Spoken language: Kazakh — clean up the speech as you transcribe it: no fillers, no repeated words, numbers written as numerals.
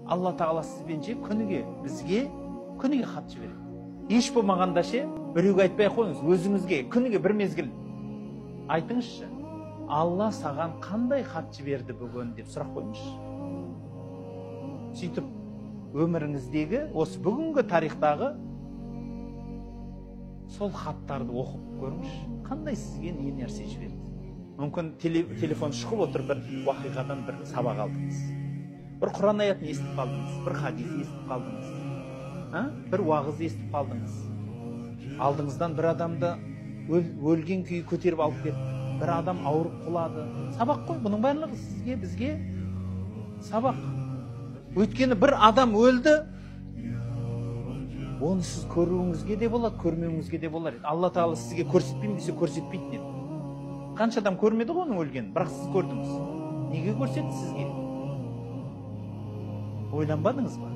Алла тағала сізбенше күніге бізге күніге хат жібереді. Еш болмағанда ше, біреуге айтпай қойыңыз, өзіңізге күніге бір мезгіл айтыңызшы. Алла саған қандай хат жіберді бүгін деп сұрақ қойыңызшы. Сөйтіп өміріңіздегі осы бүгінгі тарихтағы сол хаттарды оқып көріңізші. Қандай сізге не нәрсе жіберді? Мүмкін телефон шығып отыр, бір уақиғадан бір сабақ алдыңыз. Бір Құран аятын естіп қалдыңыз, бір хадис естіп қалдыңыз, бір уағыз естіп қалдыңыз. Алдыңыздан бір адамды өлген күйі көтеріп алып кетті. Бір адам ауырып құлады. Сабақ қой, бұның барлығы сізге, бізге сабақ. Өйткені бір адам өлді, оны сіз көруіңізге де болады, көрмеуіңізге де болады. Алла тағала сізге көрсетпеймін десе көрсетпейтін еді. Қанша адам көрмеді ғой оның өлгенін, бірақ сіз көрдіңіз. Неге көрсетті сізге? Ойланбадыңыз ба?